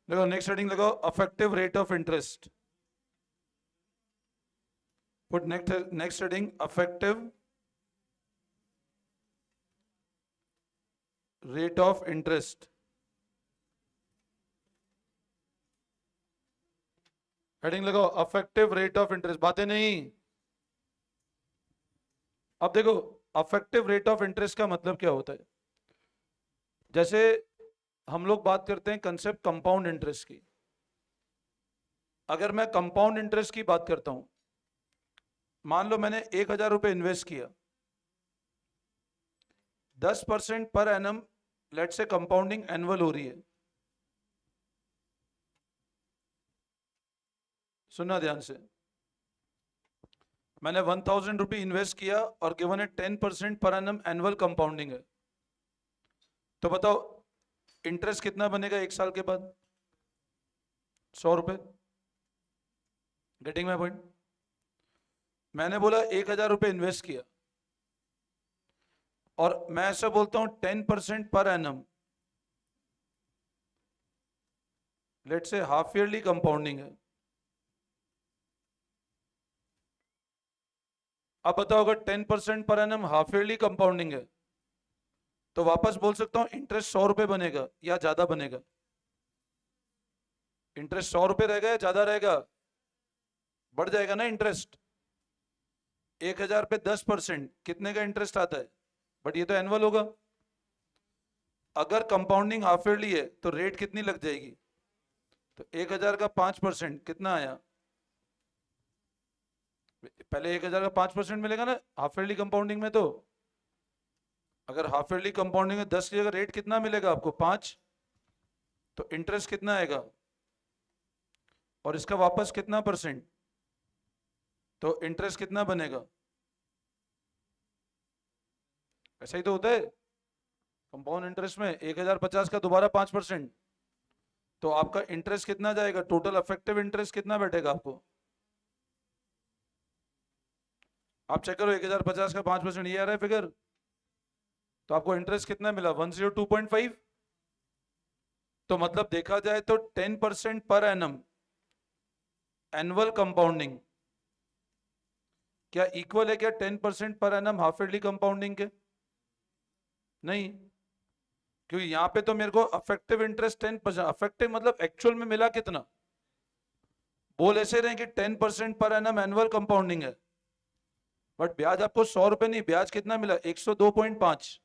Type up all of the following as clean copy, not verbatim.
देखो next heading लगाओ, affective rate of interest. Put next heading, affective rate of interest. Heading लगाओ, affective rate of interest, बातें नहीं। अब देखो, अफेक्टिव रेट ऑफ इंटरेस्ट का मतलब क्या होता है। जैसे हम लोग बात करते हैं कंसेप्ट कंपाउंड इंटरेस्ट की। अगर मैं कंपाउंड इंटरेस्ट की बात करता हूं, मान लो मैंने 1,000 रुपए इन्वेस्ट किया, 10% पर एनम, लेट से कंपाउंडिंग एनुअल हो रही है। सुनना ध्यान से, मैंने 1,000 रुपये इन्वेस्ट किया और गिवन है 10% पर एनम एनुअल कंपाउंडिंग है। तो बताओ इंटरेस्ट कितना बनेगा 1 साल के बाद? 100 रुपए। Getting my point? मैंने बोला 1,000 रुपये इन्वेस्ट किया और मैं ऐसा बोलता हूं 10% पर एनम, लेट से हाफ ईयरली कंपाउंडिंग है। अब बताओ अगर 10% per annum half yearly compounding है तो वापस बोल सकता हूं इंटरेस्ट 100 रुपए बनेगा या ज्यादा बनेगा? इंटरेस्ट 100 रुपए रहेगा या ज्यादा रहेगा? बढ़ जाएगा ना इंटरेस्ट। 1,000 पे 10% कितने का इंटरेस्ट आता है? बट ये तो एनुअल होगा। अगर कंपाउंडिंग हाफ ईयरली है तो रेट कितनी लग जाएगी? तो 1,000 का 5% कितना आया? पहले 1,000 का 5% मिलेगा ना हाफ ईयरली कंपाउंडिंग में। तो अगर हाफ ईयरली कंपाउंडिंग में 10 की जगह रेट कितना मिलेगा आपको? 5। तो इंटरेस्ट कितना आएगा? और इसका वापस कितना परसेंट? तो इंटरेस्ट कितना बनेगा? ऐसा ही तो होता है कंपाउंड इंटरेस्ट में। 1,050 का दोबारा 5%, तो आपका इंटरेस्ट कितना जाएगा? टोटल अफेक्टिव इंटरेस्ट कितना बैठेगा आपको? आप चेक करो, 1,050 का 5% ये आ रहा है फिगर। तो आपको इंटरेस्ट कितना मिला? 102.5। तो मतलब देखा जाए तो 10% पर एनम एनुअल कंपाउंडिंग क्या इक्वल है क्या 10% per annum half yearly compounding के? नहीं, क्योंकि यहां पे तो मेरे को अफेक्टिव इंटरेस्ट 10%, अफेक्टिव मतलब एक्चुअल में मिला कितना। बोल ऐसे रहे कि 10% पर एनम एनुअल कंपाउंडिंग है, बट ब्याज आपको 100 रुपए नहीं, ब्याज कितना मिला? 102.5।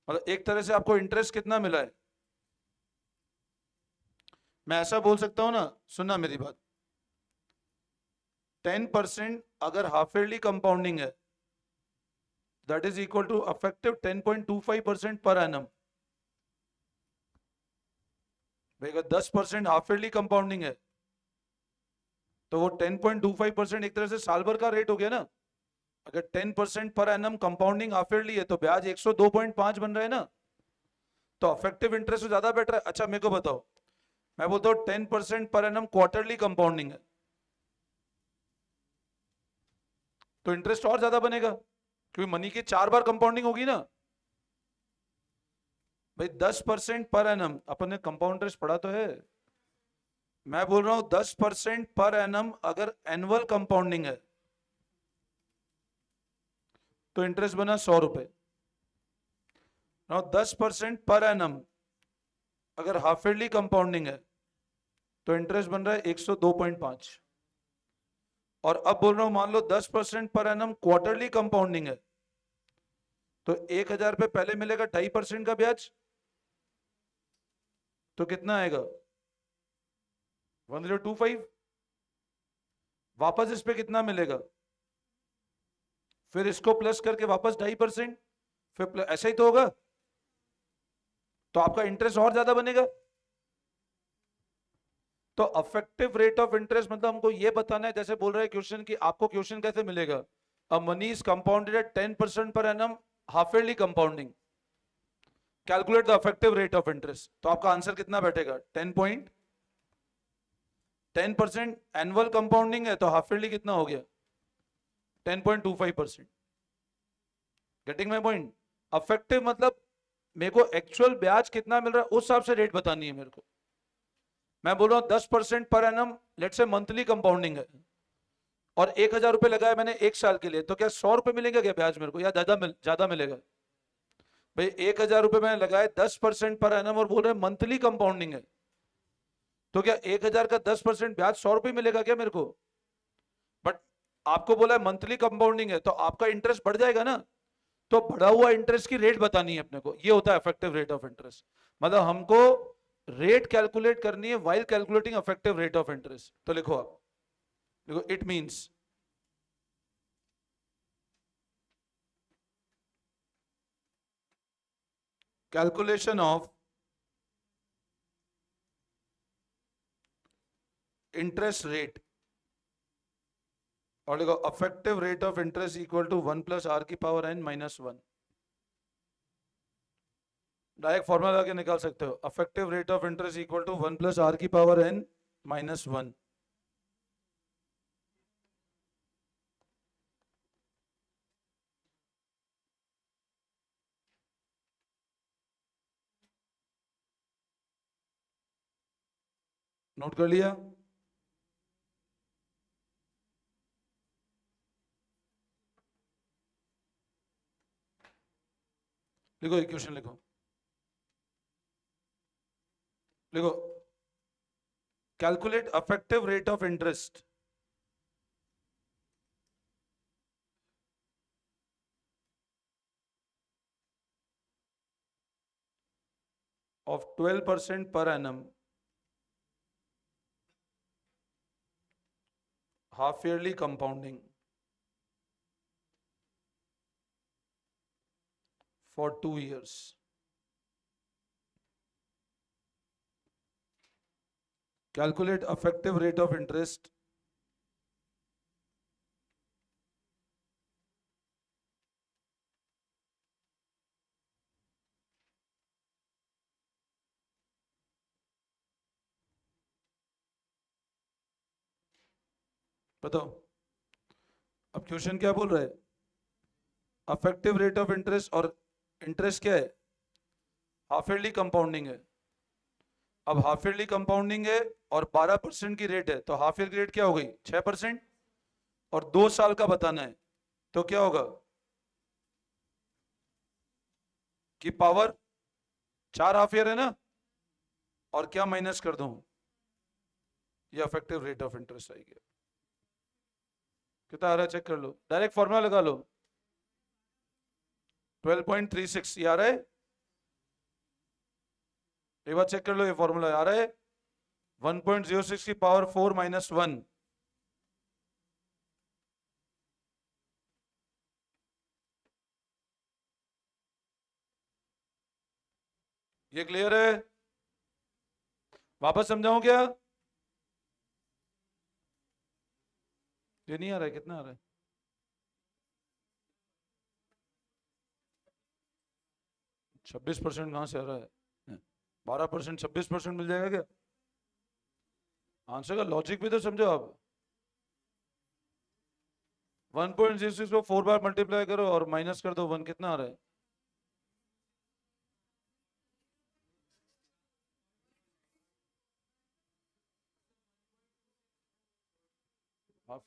मतलब एक तरह से आपको इंटरेस्ट कितना मिला है? मैं ऐसा बोल सकता हूं ना, सुनना मेरी बात। 10% अगर हाफ ईयरली कंपाउंडिंग है, that is equal to effective 10.25% per annum. भाई अगर 10% हाफ ईयरली कंपाउंडिंग है तो वो 10.25% एक तरह से साल भर का रेट हो गया ना। अगर 10% per annum compounding half yearly है तो ब्याज 102.5 बन रहा है ना। तो अफेक्टिव इंटरेस्ट तो ज्यादा बेटर है। अच्छा मेरे को बताओ, मैं बोलता हूं 10% पर एनम क्वार्टरली कंपाउंडिंग है, तो इंटरेस्ट और ज्यादा बनेगा क्योंकि मनी की 4 बार कंपाउंडिंग होगी ना। भाई 10% पर एनम, अपन ने कंपाउंड इंटरेस्ट पढ़ा तो है। मैं बोल रहा हूं 10% पर एनम अगर एनुअल कंपाउंडिंग है तो इंटरेस्ट बना 100 रुपए। 10% पर एनम अगर हाफ ईयरली कंपाउंडिंग है तो इंटरेस्ट बन रहा है 102.5। और अब बोल रहा हूं मान लो 10% पर एनम क्वार्टरली कंपाउंडिंग है तो 1,000 पे पहले मिलेगा 2.5% का ब्याज, तो कितना आएगा? 1025। वापस इस पे कितना मिलेगा? फिर इसको प्लस करके वापस 2.5%, फिर ऐसा ही तो होगा। तो आपका इंटरेस्ट और ज्यादा बनेगा। तो अफेक्टिव रेट ऑफ इंटरेस्ट मतलब हमको यह बताना है, जैसे बोल रहे हैं क्वेश्चन की, आपको क्वेश्चन कैसे मिलेगा? A money is compounded at 10% per annum half yearly compounding, calculate the effective rate of interest. तो आपका आंसर कितना बैठेगा? 10% एनुअल कंपाउंडिंग है तो हाफ ईयरली कितना हो गया? 10.25%। Getting my point? अफेक्टिव मतलब मेरे को एक्चुअल ब्याज कितना मिल रहा है उस हिसाब से रेट बतानी है मेरे को। मैं बोल रहा हूँ 10% पर एनम, लेट से मंथली कंपाउंडिंग है, और 1,000 रुपए लगाया मैंने 1 साल के लिए, तो क्या 100 रुपए मिलेंगे क्या ब्याज मेरे को, या ज्यादा मिलेगा? भाई 1,000 रुपए मैंने लगाए, 10% पर एनम, और बोल रहे मंथली कंपाउंडिंग है, तो क्या 1,000 का 10% ब्याज 100 रुपए मिलेगा क्या मेरे को? बट आपको बोला है मंथली कंपाउंडिंग है, तो आपका इंटरेस्ट बढ़ जाएगा ना, तो बढ़ा हुआ इंटरेस्ट की रेट बतानी है अपने को, ये होता है इफेक्टिव रेट ऑफ इंटरेस्ट। मतलब हमको रेट कैलकुलेट करनी है while calculating effective rate of interest. तो लिखो आप, देखो it means calculation of interest rate, और देखो effective rate of interest equal to 1 + r⁻n - 1। Direct formula लगा के निकाल सकते हो, effective rate of interest equal to 1 + r⁻n - 1। Note कर लिया? लिखो इक्वेशन, लिखो लिखो, calculate effective rate of interest of 12% per annum, half yearly compounding for 2 years. Calculate effective rate of interest बताओ अब क्वेश्चन क्या बोल रहा है? अफेक्टिव रेट ऑफ इंटरेस्ट, और इंटरेस्ट क्या है? हाफ ईयरली कंपाउंडिंग है। अब हाफ ईयरली कंपाउंडिंग है और 12% की रेट है, तो हाफ ईयर की रेट क्या हो गई? 6%, और 2 साल का बताना है, तो क्या होगा कि पावर 4 हाफ ईयर है ना, और क्या माइनस कर दूं, ये अफेक्टिव रेट ऑफ इंटरेस्ट आएगी। कितना आ रहा है चेक कर लो, डायरेक्ट फॉर्मूला लगा लो, 12.36 ये आ रहा है, एक बार चेक कर लो, ये फॉर्मूला आ रहा है 1.06 की पावर 4 - 1। ये क्लियर है? वापस समझाऊं क्या? ये नहीं आ रहा है, कितना आ रहा है? 26% कहां से आ रहा है? 12%, 26% मिल जाएगा क्या? आंसर का लॉजिक भी तो समझो आप। 1.06 को 4 बार मल्टीप्लाई करो और माइनस कर दो 1, कितना आ रहा है? हाफ।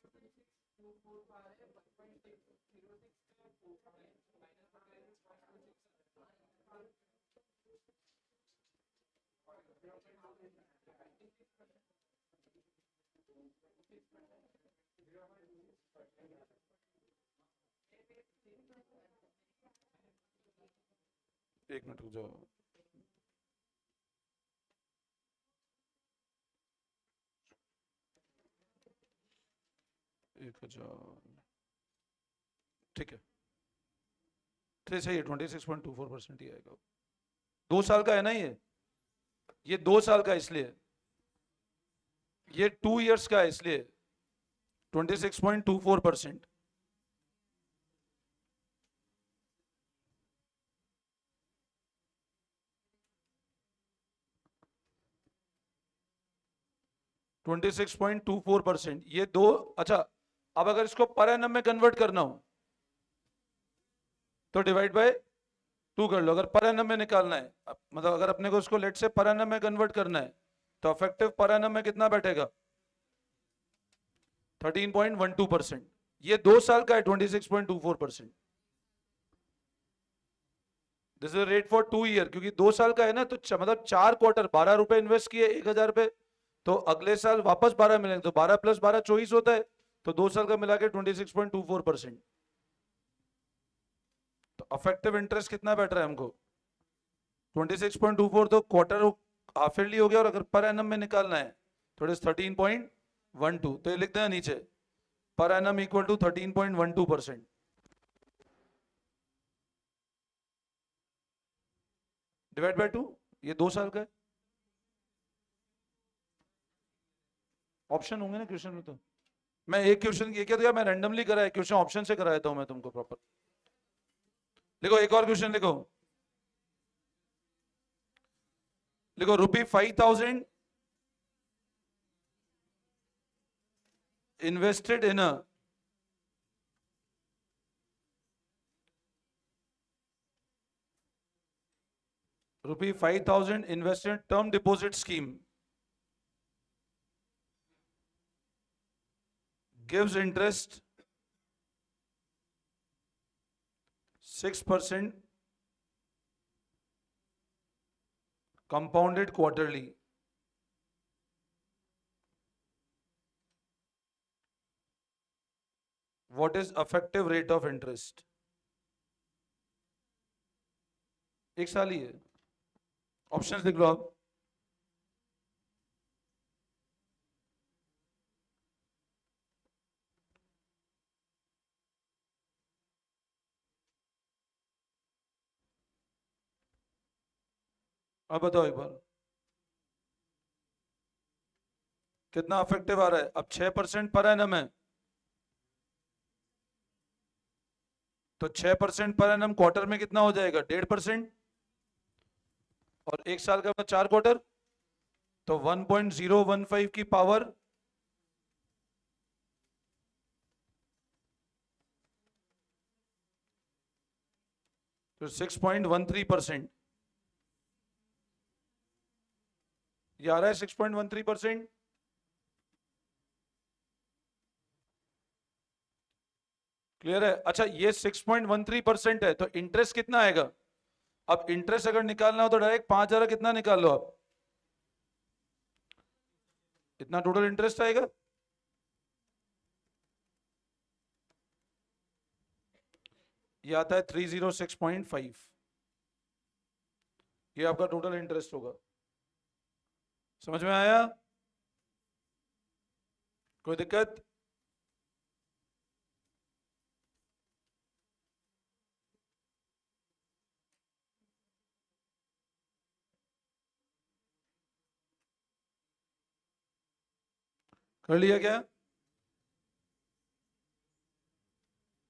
एक मिनट रुक जाओ, 1,000, ठीक है, ठीक सही है, 26.24% ही आएगा। 2 साल का है ना ये 2 साल का, इसलिए ये 2 इयर्स का है, इसलिए 26.24%। ट्वेंटी 26.24%, ये दो। अच्छा, अब अगर इसको पर एनम में कन्वर्ट करना हो तो डिवाइड बाय 2 कर लो, अगर पर एनम में निकालना है, मतलब अगर अपने को इसको लेट से पर एनम में कन्वर्ट करना है तो इफेक्टिव पर एनम में कितना बैठेगा? 13.12%। ये 2 साल का है 26.24%। This is rate for 2 year, क्योंकि 2 साल का है ना, तो मतलब 4 क्वार्टर 12 रुपए इन्वेस्ट किए 1,000 रुपए, तो अगले साल वापस 12 मिलेंगे, तो 12 + 12 24 होता है, तो 2 साल का मिला के 26.24%। तो अफेक्टिव इंटरेस्ट कितना बैठ रहा है हमको? 26.24, तो क्वार्टर हाफ ईयरली हो गया, और अगर पर एनम में निकालना है तो इट इज 13.12। तो ये लिख देना नीचे, per annum equal to 13.12%। Divide by 2, ये 2 साल का है। ऑप्शन होंगे ना क्वेश्चन में, तो मैं एक क्वेश्चन ये क्या दिया, मैं रैंडमली कराया क्वेश्चन, ऑप्शन से कराया था मैं तुमको प्रॉपर। लिखो एक और क्वेश्चन लिखो। लिखो ₹5,000 invested in a ₹5,000 invested term deposit scheme gives interest 6% compounded quarterly. What is effective rate of interest? एक साल ही है। ऑप्शंस लिख लो आप। अब बताओ एक बार, कितना इफेक्टिव आ रहा है? अब 6% पर एनम है, तो 6% पर एनम क्वार्टर में कितना हो जाएगा? 1.5%। और एक साल का 4 क्वार्टर, तो 1.015 की पावर 6.13%। ये आ रहा है 6.13%। क्लियर है? अच्छा, ये 6.13% है, तो इंटरेस्ट कितना आएगा? अब इंटरेस्ट अगर निकालना हो तो डायरेक्ट 5,000 कितना निकाल लो आप, इतना टोटल इंटरेस्ट आएगा। ये आता है 306.5। ये आपका टोटल इंटरेस्ट होगा। समझ में आया? कोई दिक्कत? कर लिया क्या?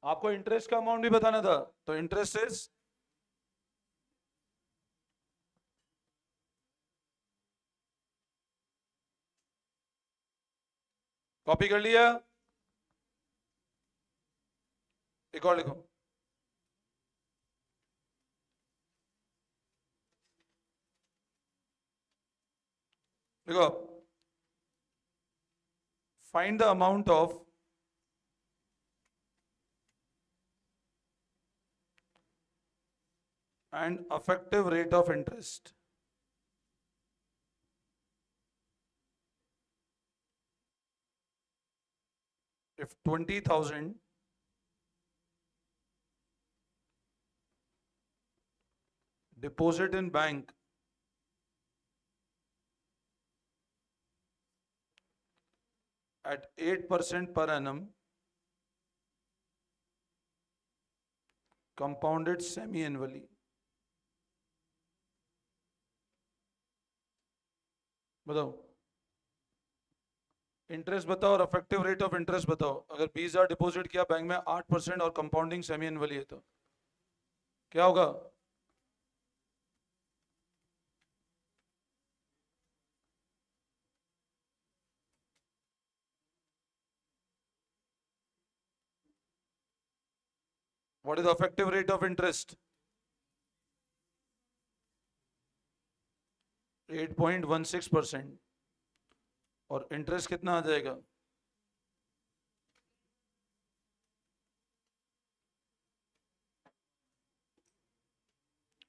आपको इंटरेस्ट का अमाउंट भी बताना था, तो इंटरेस्ट इज कॉपी कर लिया? एक और लिखो। देखो, find the amount of and effective rate of interest if 20,000 deposit in bank at 8% per annum compounded semi-annually। बताओ, इंटरेस्ट बताओ और इफेक्टिव रेट ऑफ इंटरेस्ट बताओ। अगर 20,000 डिपॉजिट किया बैंक में 8% और कंपाउंडिंग सेमी एनुअली है, तो क्या होगा? What is effective rate of interest? 8.16%। और इंटरेस्ट कितना आ जाएगा?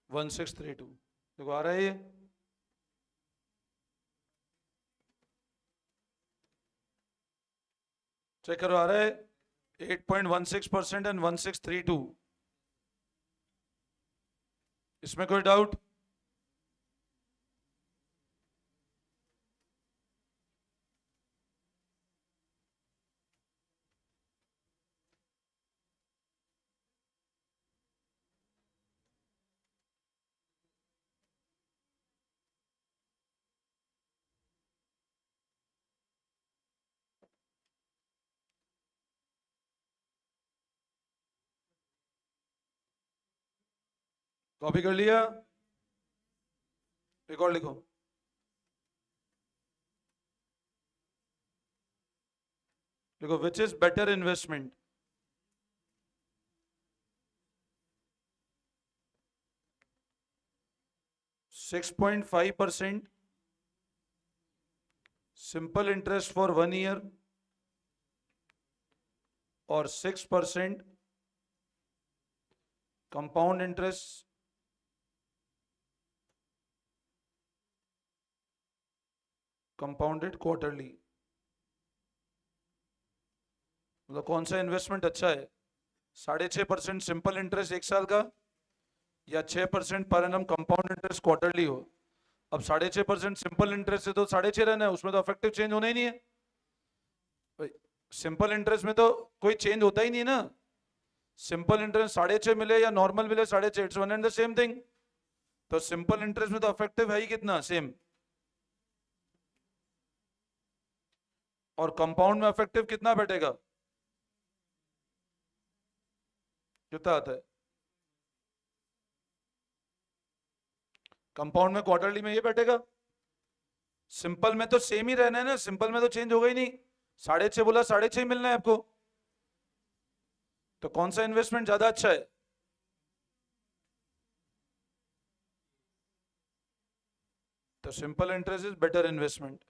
वन 1632। देखो आ रहा है ये, चेक करो, आ रहा है 8.16% एंड 1632। इसमें कोई डाउट? कॉपी कर लिया? रिकॉर्ड लिखो। देखो, which is better investment? 6.5% simple interest for 1 year और 6% कंपाउंड इंटरेस्ट कंपाउंडेड क्वार्टरली। मतलब कौन सा इन्वेस्टमेंट अच्छा है? 6.5% सिंपल इंटरेस्ट 1 साल का, या 6% per annum compound interest quarterly हो? अब 6.5% सिंपल इंटरेस्ट है तो 6.5 रहना है, उसमें तो अफेक्टिव चेंज होना ही नहीं है। सिंपल इंटरेस्ट में तो कोई चेंज होता ही नहीं है ना। सिंपल इंटरेस्ट 6.5 मिले या नॉर्मल मिले 6.5, it's one and the same thing. तो सिंपल इंटरेस्ट में तो अफेक्टिव है ही कितना, सेम। और कंपाउंड में अफेक्टिव कितना बैठेगा? कितना आता है? कंपाउंड में क्वार्टरली में ये बैठेगा। सिंपल में तो सेम ही रहना है ना, सिंपल में तो चेंज होगा ही नहीं। 6.5 बोला, 6.5 मिलना है आपको। तो कौन सा इन्वेस्टमेंट ज्यादा अच्छा है? तो simple interest is better investment.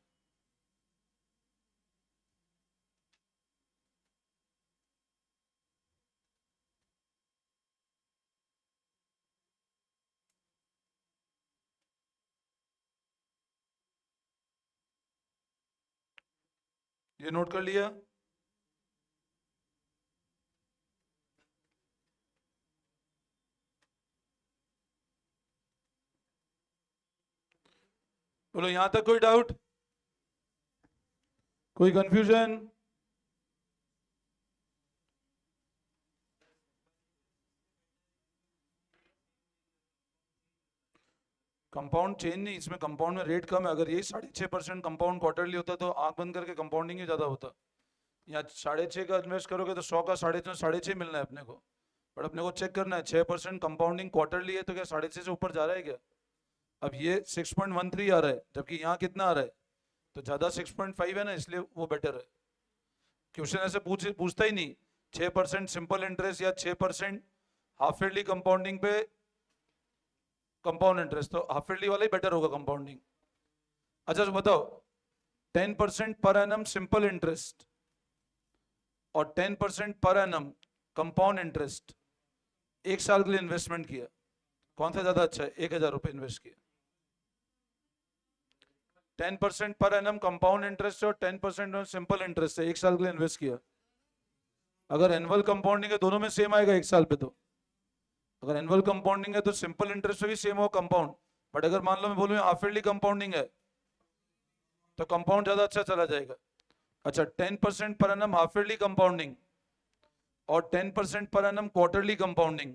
ये नोट कर लिया? बोलो, यहां तक कोई डाउट, कोई कंफ्यूजन? कंपाउंड चेंज नहीं, इसमें कंपाउंड में रेट कम है। अगर यही 6.5% कंपाउंड क्वार्टरली होता तो आंख बंद करके कंपाउंडिंग ही ज्यादा होता। या 6.5 का इन्वेस्ट करोगे तो 100 का 6.5 मिलना है अपने को। बट अपने को चेक करना है 6% कंपाउंडिंग क्वार्टरली है तो क्या 6.5 से ऊपर जा रहा है क्या? अब ये 6.13 आ रहा है, जबकि यहाँ कितना आ रहा है? तो ज्यादा 6.5 है ना, इसलिए वो बेटर है। क्वेश्चन ऐसे पूछता ही नहीं 6% सिंपल इंटरेस्ट या 6% हाफ ईयरली कंपाउंडिंग पे कंपाउंड इंटरेस्ट, तो हाफ ईयरली वाला ही बेटर होगा कंपाउंडिंग। अच्छा तो बताओ, 10% पर एनम सिंपल इंटरेस्ट और 10% पर एनम कंपाउंड इंटरेस्ट 1 साल के लिए इन्वेस्टमेंट किया, कौन सा ज्यादा अच्छा है? 1,000 रुपए इन्वेस्ट किया। 10% पर एनम कंपाउंड इंटरेस्ट और 10% सिंपल इंटरेस्ट है, 1 साल के लिए इन्वेस्ट किया। अगर एनुअल कंपाउंडिंग है दोनों में सेम आएगा 1 साल पे। तो अगर एनुअल कंपाउंडिंग है तो सिंपल इंटरेस्ट पे भी सेम हो कंपाउंड। बट अगर मान लो मैं बोलूँ हाफ ईयरली कंपाउंडिंग है तो कंपाउंड ज्यादा अच्छा चला जाएगा। अच्छा, 10% per annum half yearly compounding और 10% per annum quarterly compounding,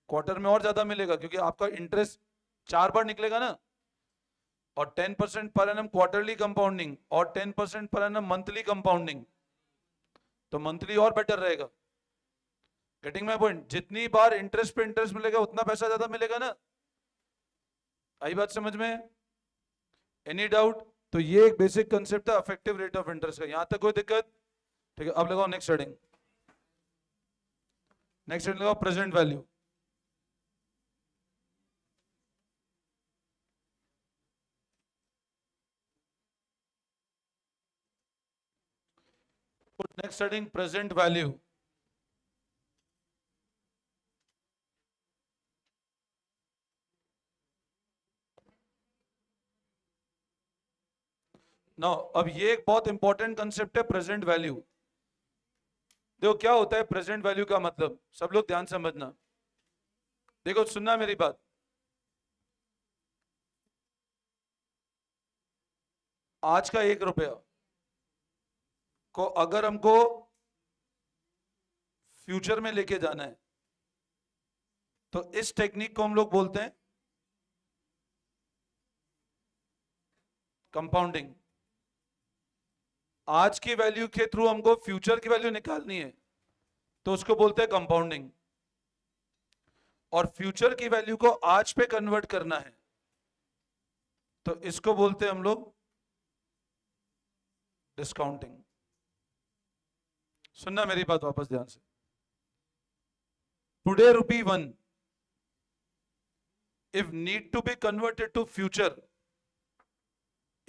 quarter में और ज्यादा मिलेगा क्योंकि आपका इंटरेस्ट 4 बार निकलेगा ना। और 10% पर एनम क्वार्टरली कंपाउंडिंग और 10% पर एनम मंथली कंपाउंडिंग, तो मंथली और बेटर रहेगा। Getting my point? जितनी बार इंटरेस्ट पे इंटरेस्ट मिलेगा उतना पैसा ज्यादा मिलेगा ना। आई बात समझ में? Any doubt? तो ये एक बेसिक कंसेप्ट है अफेक्टिव रेट ऑफ इंटरेस्ट का। यहां तक कोई दिक्कत? ठीक है, अब लगाओ नेक्स्ट हेडिंग। नेक्स्ट हेडिंग लगाओ present value. Next heading, present value. Now, अब ये एक बहुत इंपॉर्टेंट कंसेप्ट है, प्रेजेंट वैल्यू। देखो क्या होता है प्रेजेंट वैल्यू का मतलब, सब लोग ध्यान समझना। देखो सुनना मेरी बात। आज का 1 रुपया को अगर हमको फ्यूचर में लेके जाना है तो इस टेक्निक को हम लोग बोलते हैं कंपाउंडिंग। आज की वैल्यू के थ्रू हमको फ्यूचर की वैल्यू निकालनी है तो उसको बोलते हैं कंपाउंडिंग। और फ्यूचर की वैल्यू को आज पे कन्वर्ट करना है तो इसको बोलते हैं हम लोग डिस्काउंटिंग। सुनना मेरी बात वापस ध्यान से। Today ₹1 if need to be converted to future,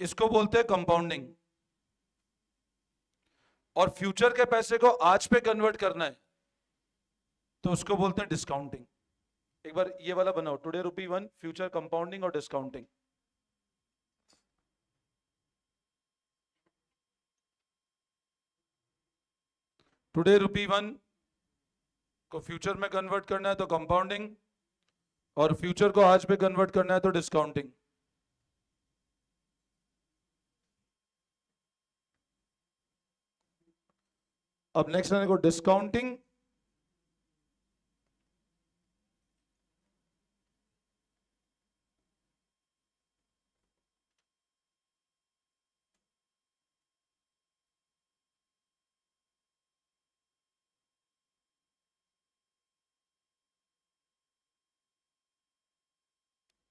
इसको बोलते हैं कंपाउंडिंग। और फ्यूचर के पैसे को आज पे कन्वर्ट करना है तो उसको बोलते हैं डिस्काउंटिंग। एक बार ये वाला बनाओ, टुडे ₹1 फ्यूचर कंपाउंडिंग और डिस्काउंटिंग। टुडे ₹1 को फ्यूचर में कन्वर्ट करना है तो कंपाउंडिंग, और फ्यूचर को आज पे कन्वर्ट करना है तो डिस्काउंटिंग। अब नेक्स्ट आने को discounting.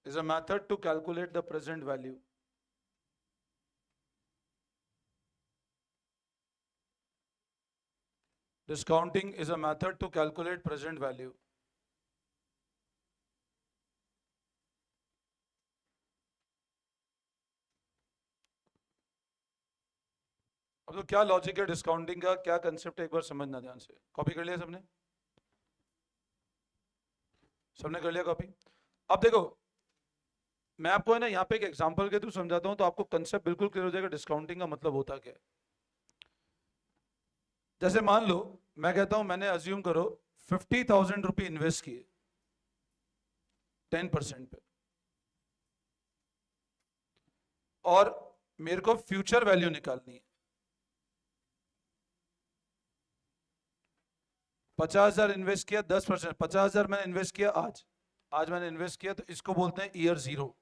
is a method to calculate the present value. Discounting is a method to calculate present value. अब तो क्या लॉजिक है डिस्काउंटिंग का, क्या कंसेप्ट है, एक बार समझना ध्यान से। कॉपी कर लिया सबने? सबने कर लिया कॉपी? अब देखो मैं आपको है ना यहाँ पे एक एग्जांपल के थ्रू समझाता हूँ तो आपको कंसेप्ट बिल्कुल क्लियर हो जाएगा डिस्काउंटिंग का मतलब होता क्या है। जैसे मान लो मैं कहता हूं मैंने अज्यूम करो 50,000 रुपये इन्वेस्ट किए 10% पे, और मेरे को फ्यूचर वैल्यू निकालनी है। 50,000 इन्वेस्ट किया, 10%, 50,000 मैंने इन्वेस्ट किया आज मैंने इन्वेस्ट किया तो इसको बोलते हैं ईयर जीरो।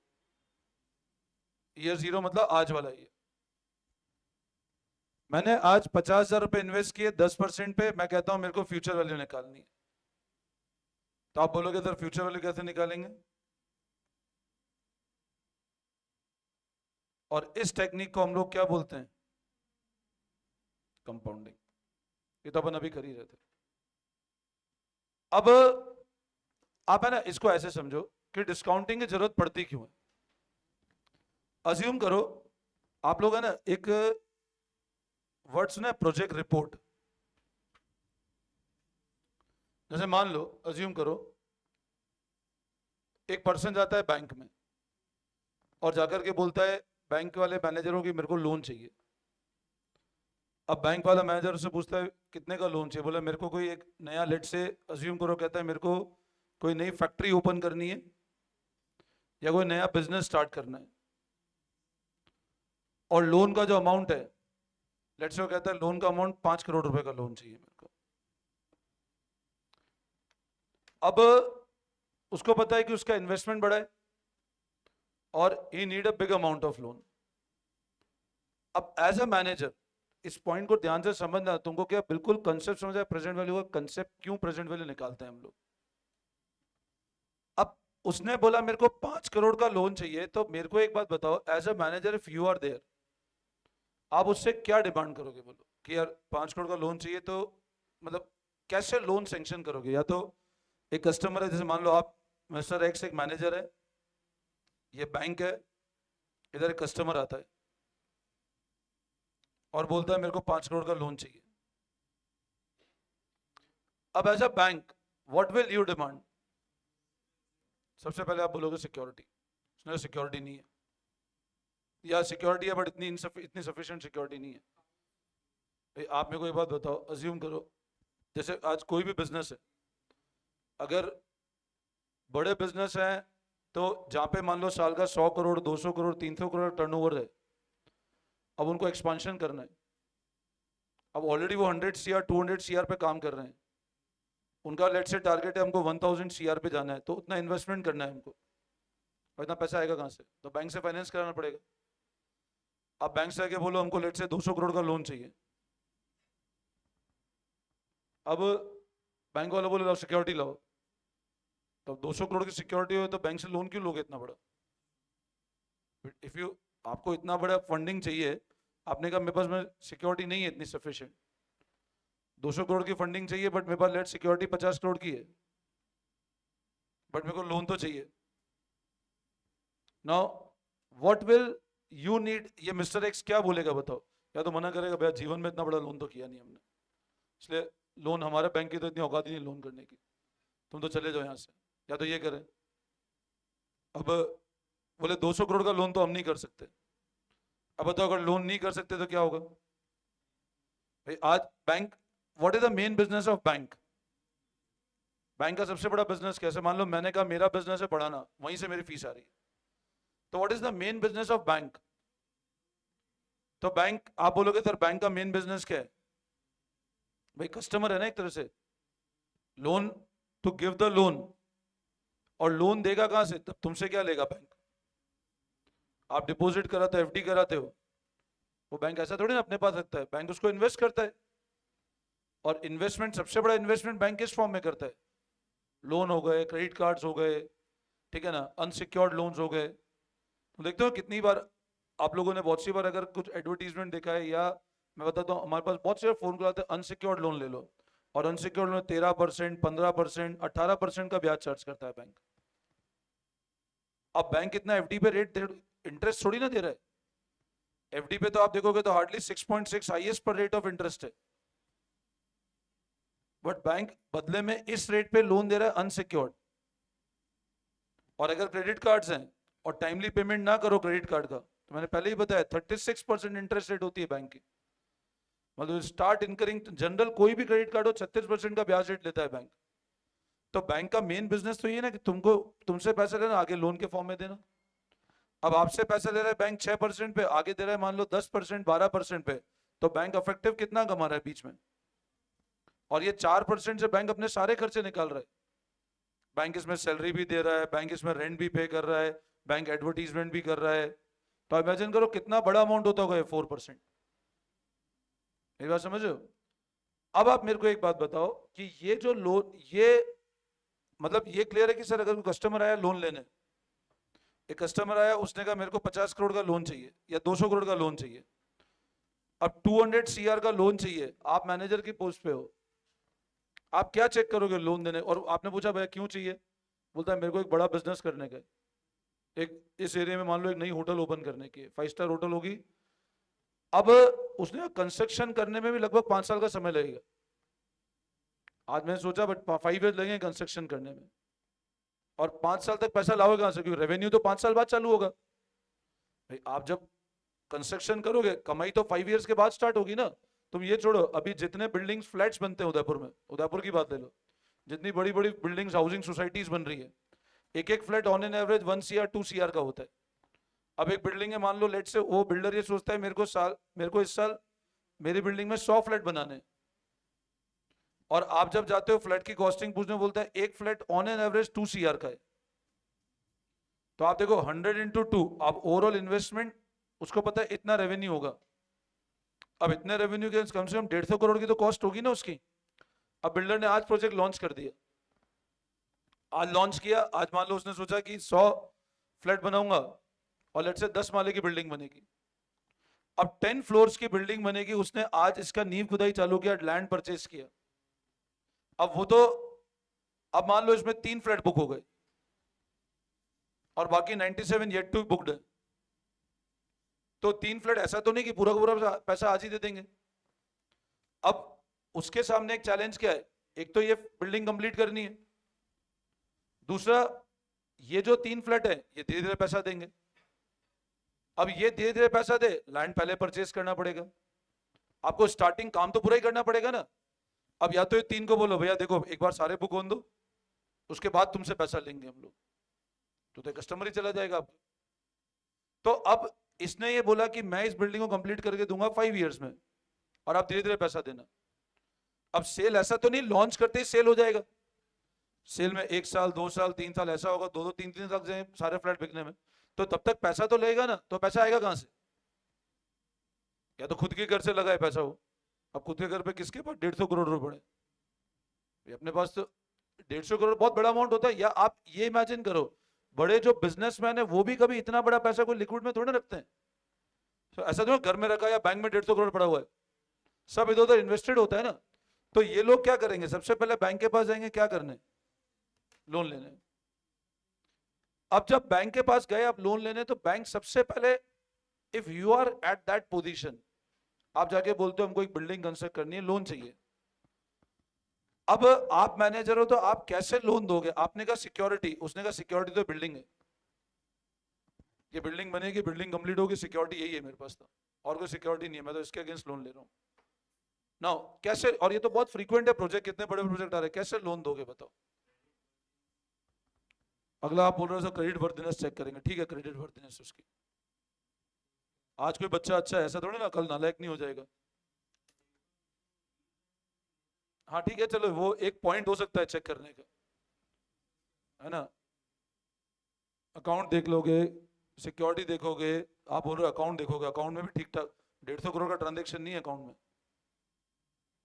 ईयर जीरो मतलब आज वाला ईयर। मैंने आज 50,000 रुपये इन्वेस्ट किए 10% पे, मैं कहता हूं मेरे को फ्यूचर वैल्यू निकालनी है। तो आप बोलोगे सर फ्यूचर वैल्यू कैसे निकालेंगे? और इस टेक्निक को हम लोग क्या बोलते हैं? कंपाउंडिंग। ये तो अपन अभी कर ही रहे थे। अब आप है ना इसको ऐसे समझो कि डिस्काउंटिंग की जरूरत पड़ती क्यों है। अज्यूम करो आप लोग है ना एक वर्ड सुना है प्रोजेक्ट रिपोर्ट। जैसे मान लो अज्यूम करो एक पर्सन जाता है बैंक में और जाकर के बोलता है बैंक वाले मैनेजरों की मेरे को लोन चाहिए। अब बैंक वाला मैनेजर से पूछता है कितने का लोन चाहिए, बोला मेरे को कोई एक नया, लेट से अज्यूम करो कहता है मेरे को कोई नई फैक्ट्री ओपन करनी है या कोई नया बिजनेस स्टार्ट करना है, और लोन का जो अमाउंट है लेट से वो कहता है लोन का अमाउंट 5 करोड़ रुपए का लोन चाहिए मेरे को। अब उसको पता है कि उसका इन्वेस्टमेंट बड़ा है और ही need a big amount of loan. अब एज अ मैनेजर इस पॉइंट को ध्यान से समझना, तुमको क्या बिल्कुल कंसेप्ट समझ आया प्रेजेंट वैल्यू का? कंसेप्ट क्यों प्रेजेंट वैल्यू निकालते हैं हम लोग। अब उसने बोला मेरे को 5 करोड़ का लोन चाहिए, तो मेरे को एक बात बताओ as a manager if you are there, आप उससे क्या डिमांड करोगे? बोलो कि यार 5 करोड़ का लोन चाहिए, तो मतलब कैसे लोन सैंक्शन करोगे? या तो एक कस्टमर है, जैसे मान लो आप मिस्टर एक्स एक मैनेजर है, ये बैंक है, इधर एक कस्टमर आता है और बोलता है मेरे को 5 करोड़ का लोन चाहिए। अब as a bank what will you demand? सबसे पहले आप बोलोगे सिक्योरिटी, उसने सिक्योरिटी नहीं है, या सिक्योरिटी है बट इतनी सफिशिएंट सिक्योरिटी नहीं है। भाई आप मेरे को एक बात बताओ, अज्यूम करो जैसे आज कोई भी बिजनेस है, अगर बड़े बिजनेस हैं तो जहाँ पे मान लो साल का 100 करोड़ 200 करोड़ 300 करोड़ टर्नओवर है, अब उनको एक्सपांशन करना है, अब ऑलरेडी वो 100 सीआर 200 सीआर पे काम कर रहे हैं, उनका लेट से टारगेट है हमको 1000 सीआर पे जाना है, तो उतना इन्वेस्टमेंट करना है हमको, और इतना पैसा आएगा कहाँ से? तो बैंक से फाइनेंस कराना पड़ेगा। आप बैंक से आके बोलो हमको लेट से 200 करोड़ का लोन चाहिए, अब बैंक वाला बोले लाओ सिक्योरिटी लाओ, तो 200 करोड़ की सिक्योरिटी हो तो बैंक से लोन क्यों लोगे इतना बड़ा? इफ यू आपको इतना बड़ा फंडिंग चाहिए, आपने कहा मेरे पास में सिक्योरिटी नहीं है इतनी सफिशिएंट, 200 करोड़ की फंडिंग चाहिए बट मेरे पास लेट सिक्योरिटी 50 करोड़ की है, बट मेरे को लोन तो चाहिए। Now what will you need? ये मिस्टर एक्स क्या बोलेगा बताओ? या तो मना करेगा भैया जीवन में इतना बड़ा लोन तो किया नहीं हमने, इसलिए लोन हमारे बैंक की तो इतनी औकात ही नहीं लोन करने की, तुम तो चले जाओ यहाँ से, या तो ये करें। अब बोले 200 करोड़ का लोन तो हम नहीं कर सकते, अब बताओ अगर लोन नहीं कर सकते तो क्या होगा? भाई आज bank, what is the main business of bank? Bank का सबसे बड़ा बिजनेस कैसे? मान लो मैंने कहा मेरा बिजनेस है पढ़ाना, वहीं से मेरी फीस आ रही है, तो what is the main business of bank? तो बैंक, आप बोलोगे सर बैंक का मेन बिजनेस क्या है? भाई कस्टमर है ना एक तरह से, loan to give the loan, और लोन देगा कहां से? तब तुमसे क्या लेगा बैंक? आप डिपॉजिट कराते हो, एफडी कराते हो, वो बैंक ऐसा थोड़ी ना अपने पास रखता है, बैंक उसको इन्वेस्ट करता है, और इन्वेस्टमेंट सबसे बड़ा इन्वेस्टमेंट बैंक किस फॉर्म में करता है? लोन हो गए, क्रेडिट कार्ड्स हो गए, ठीक है ना, अनसिक्योर्ड लोन्स हो गए। तो देखते हो कितनी बार आप लोगों ने बहुत सी बार अगर कुछ एडवर्टीजमेंट देखा है, या मैं बताता हूँ हमारे पास बहुत से फोन कॉल आते हैं अनसिक्योर्ड लोन ले लो, और अनसिक्योर्ड लोन 13%, 15%, 18% का ब्याज चार्ज करता है बैंक। अब बैंक कितना एफडी पे रेट इंटरेस्ट थोड़ी ना दे रहा है, एफडी पे तो आप देखोगे तो हार्डली 6.6 हाईएस्ट पर रेट ऑफ इंटरेस्ट है, बट बैंक बदले में इस रेट पे लोन दे रहा है अनसिक्योर्ड। और अगर क्रेडिट कार्ड्स हैं और टाइमली पेमेंट ना करो क्रेडिट कार्ड का, तो मैंने पहले ही बताया 36% इंटरेस्ट रेट होती है बैंक की, मतलब स्टार्ट इनकरिंग जनरल कोई भी क्रेडिट कार्ड हो 36% का ब्याज रेट लेता है बैंक। तो बैंक का मेन बिजनेस तो ये ना कि तुमसे पैसा लेना, आगे लोन के फॉर्म में देना। अब आपसे पैसा ले रहा है बैंक 6% पे, आगे दे रहा है मान लो 10%, 12% पे, तो बैंक अफेक्टिव कितना कमा रहा है बीच में? और ये 4% से बैंक अपने सारे खर्चे निकाल रहा है। बैंक इसमें सैलरी भी दे रहा है, बैंक इसमें रेंट भी पे कर रहा है, बैंक एडवर्टीजमेंट भी कर रहा है, तो इमेजिन करो कितना बड़ा अमाउंट होता होगा ये 4%। मेरी बात समझ रहे हो? अब आप मेरे को एक बात बताओ कि ये जो लोन, ये मतलब ये क्लियर है कि सर अगर कोई कस्टमर आया लोन लेने, एक कस्टमर आया उसने कहा मेरे को 50 करोड़ का लोन चाहिए या 200 करोड़ का लोन चाहिए, अब 200 सीआर का लोन चाहिए, आप मैनेजर की पोस्ट पे हो, आप क्या चेक करोगे लोन देने? और आपने पूछा भैया क्यों चाहिए, बोलता है मेरे को एक बड़ा बिजनेस करने का, एक इस एरिया में मान लो एक नई होटल ओपन करने की, 5 स्टार होटल होगी। अब उसने कंस्ट्रक्शन करने में भी लगभग 5 साल का समय लगेगा, आज मैंने सोचा बट 5 ईयर लगेंगे कंस्ट्रक्शन करने में, और 5 साल तक पैसा लाओगे कहां से? क्योंकि रेवेन्यू तो 5 साल बाद चालू होगा। भाई आप जब कंस्ट्रक्शन करोगे कमाई तो 5 इयर्स के बाद स्टार्ट होगी ना। तुम ये छोड़ो, अभी जितने बिल्डिंग्स फ्लैट्स बनते हैं उदयपुर में, उदयपुर की बात ले लो, जितनी बड़ी बड़ी बिल्डिंग्स हाउसिंग सोसाइटीज बन रही है, एक एक flat on an average 1 CR 2 CR का होता है। अब एक बिल्डिंग है मान लो लेट से, वो बिल्डर ये सोचता है मेरे को इस साल मेरी बिल्डिंग में 100 फ्लैट बनाने, और आप जब जाते हो फ्लैट की कॉस्टिंग पूछने, बोलता है एक flat on an average 2 CR का है। तो आप देखो 100 इंटू 2, आप ओवरऑल इन्वेस्टमेंट, उसको पता है इतना रेवेन्यू होगा। अब इतने रेवेन्यू के कम से कम 150 करोड़ की तो कॉस्ट होगी ना उसकी। अब बिल्डर ने आज प्रोजेक्ट लॉन्च कर दिया, आज लॉन्च किया, आज मान लो उसने सोचा कि 100 फ्लैट बनाऊंगा, और लेट से 10 माले की बिल्डिंग बनेगी। अब 10 फ्लोर्स की बिल्डिंग बनेगी, उसने आज इसका नींव खुदाई चालू किया, लैंड परचेज किया। अब वो तो, अब मान लो इसमें 3 फ्लैट बुक हो गए और बाकी 97 येट टू बुक्ड है, तो 3 फ्लैट ऐसा तो नहीं कि पूरा का पूरा पैसा आज ही दे देंगे। अब उसके सामने एक चैलेंज क्या है, एक तो ये बिल्डिंग कंप्लीट करनी है, दूसरा ये जो 3 फ्लैट है ये धीरे धीरे पैसा देंगे। अब ये धीरे धीरे पैसा दे, लैंड पहले परचेज करना पड़ेगा, आपको स्टार्टिंग काम तो पूरा ही करना पड़ेगा ना। अब या तो ये 3 को बोलो भैया देखो एक बार सारे बुक होने दो, उसके बाद तुमसे पैसा लेंगे हम लोग, तो कस्टमर ही चला जाएगा आपका। तो अब इसने ये बोला कि मैं इस बिल्डिंग को कंप्लीट करके दूंगा 5 इयर्स में, और आप धीरे धीरे पैसा देना। अब सेल ऐसा तो नहीं लॉन्च करते ही सेल हो जाएगा, सेल में 1 साल 2 साल 3 साल ऐसा होगा, 2 2 3 3 लग जाए सारे फ्लैट बिकने में, तो तब तक पैसा तो लगेगा ना। तो पैसा आएगा कहां से? या तो खुद के घर से लगाए पैसा हो। अब खुद के घर पे किसके पास 150 करोड़ रुपए पड़े? अपने पास तो 150 करोड़ बहुत बड़ा अमाउंट होता है। या आप ये इमेजिन करो, बड़े जो बिजनेसमैन है वो भी कभी इतना बड़ा पैसा कोई लिक्विड में थोड़ा रखते हैं। तो ऐसा तो घर में रखा या बैंक में 150 करोड़ पड़ा हुआ है, सब इधर उधर इन्वेस्टेड होता है ना। तो ये लोग क्या करेंगे, सबसे पहले बैंक के पास जाएंगे, क्या करने? लोन लेने। अब जब बैंक के पास गए आप लोन लेने, तो बैंक सबसे पहले, if you are at that position, आप जाके बोलते हो हमको एक बिल्डिंग कंस्ट्रक्ट करनी है, लोन चाहिए। अब आप मैनेजर हो तो आप कैसे लोन दोगे? आपने कहा सिक्योरिटी, उसने कहा सिक्योरिटी तो बिल्डिंग है, ये बिल्डिंग बनेगी, बिल्डिंग कंप्लीट होगी, सिक्योरिटी यही है मेरे पास, तो और कोई सिक्योरिटी नहीं है, मैं तो इसके अगेंस्ट लोन ले रहा हूं। नाउ कैसे, और ये तो बहुत फ्रीक्वेंट है प्रोजेक्ट, कितने बड़े प्रोजेक्ट आ रहे हैं, कैसे लोन दोगे बताओ? अगला आप बोल रहे हो क्रेडिट वर्थिनेस चेक करेंगे, ठीक है क्रेडिट वर्थिनेस उसकी, आज कोई बच्चा अच्छा है ऐसा थोड़ी ना कल नालायक नहीं हो जाएगा। हाँ ठीक है चलो, वो एक पॉइंट हो सकता है चेक करने का, है ना। अकाउंट देख लोगे, सिक्योरिटी देखोगे, आप बोल रहे हो अकाउंट देखोगे, अकाउंट में भी ठीक ठाक 150 करोड़ का ट्रांजेक्शन नहीं है अकाउंट में,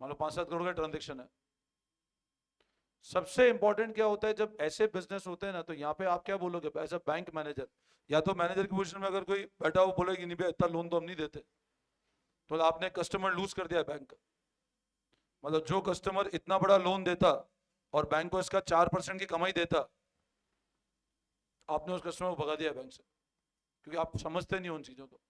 मान लो 5-7 करोड़ का ट्रांजेक्शन है। सबसे इंपॉर्टेंट क्या होता है जब ऐसे बिजनेस होते हैं ना, तो यहाँ पे आप क्या बोलोगे एज अ बैंक मैनेजर, या तो मैनेजर की पोजीशन में अगर कोई बैठा हो बोलेगी नहीं भैया इतना लोन तो हम नहीं देते, तो आपने कस्टमर लूज कर दिया बैंक का। मतलब जो कस्टमर इतना बड़ा लोन देता और बैंक को इसका 4% की कमाई देता, आपने उस कस्टमर को भगा दिया बैंक से, क्योंकि आप समझते नहीं उन चीजों को।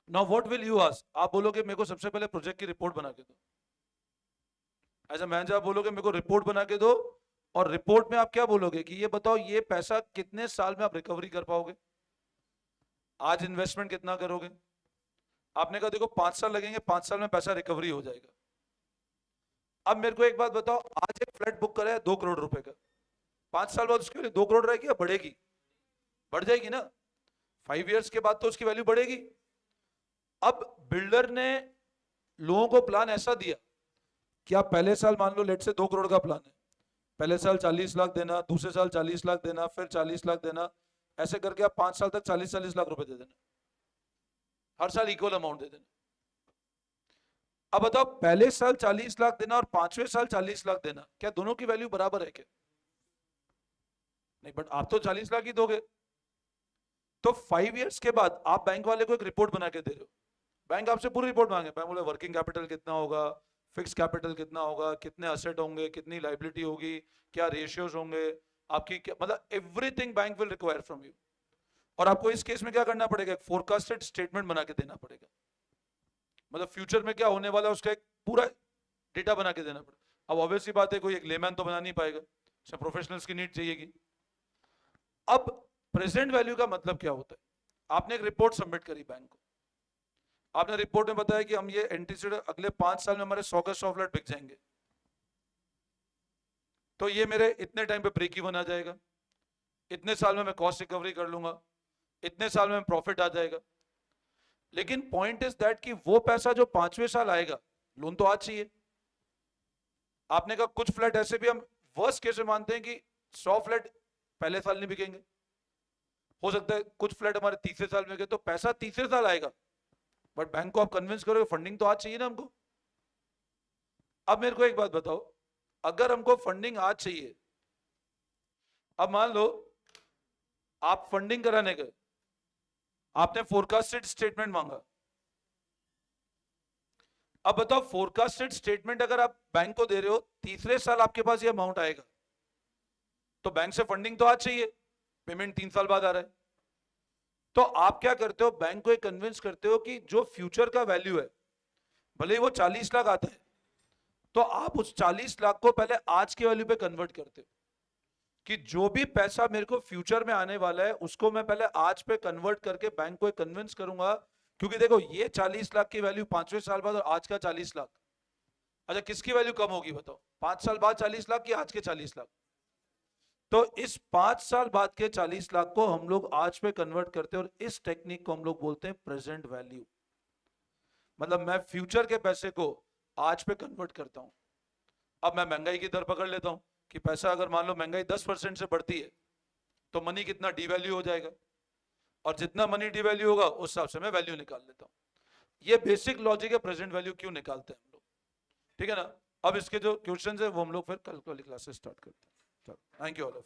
Now what will you ask, आप बोलोगे मेरे को सबसे पहले प्रोजेक्ट की रिपोर्ट बना के दो। एज अ मैनेजर आप बोलोगे मेरे को रिपोर्ट बना के दो, और रिपोर्ट में आप क्या बोलोगे कि ये बताओ ये पैसा कितने साल में आप रिकवरी कर पाओगे, आज इन्वेस्टमेंट कितना करोगे? आपने कहा देखो 5 साल लगेंगे, 5 साल में पैसा रिकवरी हो जाएगा। अब मेरे को एक बात बताओ, आज एक फ्लैट बुक करा है 2 करोड़ रुपए का, 5 साल बाद उसकी 2 करोड़ रहेगी या बढ़ेगी? बढ़ जाएगी ना, 5 इयर्स के बाद तो उसकी वैल्यू बढ़ेगी। अब बिल्डर ने लोगों को प्लान ऐसा दिया कि आप पहले साल मान लो लेट से 2 करोड़ का प्लान है, पहले साल 40 लाख देना, दूसरे साल 40 लाख देना, फिर 40 लाख देना, ऐसे करके आप 5 साल तक 40-40 लाख रुपए दे देना, हर साल इक्वल अमाउंट दे देना। अब बताओ पहले साल 40 लाख देना और 5वें साल 40 लाख देना, क्या दोनों की वैल्यू बराबर है क्या? नहीं, बट आप तो 40 लाख ही दोगे। तो 5 इयर्स के बाद आप बैंक वाले को एक रिपोर्ट बना के दे रहे हो, बैंक आपसे पूरी रिपोर्ट मांगे, बैंक बोले वर्किंग कैपिटल कितना होगा, फिक्स कैपिटल कितना होगा, कितने असेट होंगे, कितनी लाइबिलिटी होगी, क्या रेशियोज होंगे आपकी, क्या मतलब everything bank will require from you. और आपको इस केस में क्या करना पड़ेगा, एक फोरकास्टेड स्टेटमेंट बना के देना पड़ेगा, मतलब फ्यूचर में क्या होने वाला है उसका एक पूरा डेटा बना के देना पड़ेगा। अब ऑब्वियसली बात है कोई एक लेमैन तो बना नहीं पाएगा, प्रोफेशनल्स की नीड चाहिएगी। अब प्रेजेंट वैल्यू का मतलब क्या होता है, आपने एक रिपोर्ट सबमिट करी बैंक को, आपने रिपोर्ट में बताया कि हम ये एंटीसिपेट अगले 5 साल में हमारे 100 के 100 फ्लैट बिक जाएंगे, तो ये मेरे इतने टाइम पे ब्रेक इवन आ जाएगा, इतने साल में मैं कॉस्ट रिकवरी कर लूंगा, इतने साल में प्रॉफिट आ जाएगा। लेकिन पॉइंट इज दैट कि वो पैसा जो 5वें साल आएगा, लोन तो आज चाहिए। आपने कहा कुछ फ्लैट ऐसे भी हम वर्स्ट केस में मानते हैं कि 100 फ्लैट पहले साल नहीं बिकेंगे, हो सकता है कुछ फ्लैट हमारे तीसरे साल में गए, तो पैसा तीसरे साल आएगा, बट बैंक को आप कन्विंस करोगे फंडिंग तो आज चाहिए ना हमको। अब मेरे को एक बात बताओ, अगर हमको फंडिंग आज चाहिए, अब मान लो आप फंडिंग कराने गए, आपने फोरकास्टेड स्टेटमेंट मांगा, अब बताओ फोरकास्टेड स्टेटमेंट अगर आप बैंक को दे रहे हो, तीसरे साल आपके पास ये अमाउंट आएगा, तो बैंक से फंडिंग तो आज चाहिए, पेमेंट 3 साल बाद आ रहा है, तो आप क्या करते हो, बैंक को कन्विंस करते हो कि जो फ्यूचर का वैल्यू है, भले ही वो 40 लाख आता है, तो आप उस 40 लाख को पहले आज की वैल्यू पे कन्वर्ट करते हो कि जो भी पैसा मेरे को फ्यूचर में आने वाला है उसको मैं पहले आज पे कन्वर्ट करके बैंक को कन्विंस करूंगा। क्योंकि देखो ये 40 लाख की वैल्यू 5वें साल बाद और आज का 40 लाख, अच्छा किसकी वैल्यू कम होगी बताओ? 5 साल बाद 40 लाख की आज के 40 लाख? तो इस 5 साल बाद के 40 लाख को हम लोग आज पे कन्वर्ट करते हैं और इस टेक्निक को हम लोग बोलते हैं प्रेजेंट वैल्यू। मतलब मैं फ्यूचर के पैसे को आज पे कन्वर्ट करता हूं। अब मैं महंगाई की दर पकड़ लेता हूं कि पैसा अगर मान लो महंगाई 10% से बढ़ती है तो मनी कितना डिवैल्यू हो जाएगा, और जितना मनी डिवैल्यू होगा उस हिसाब से मैं वैल्यू निकाल लेता हूं। ये बेसिक लॉजिक है प्रेजेंट वैल्यू क्यों निकालते हैं हम लोग, ठीक है ना? अब इसके जो क्वेश्चन है वो हम लोग फिर कल वाली क्लास से स्टार्ट करते हैं। Thank you all of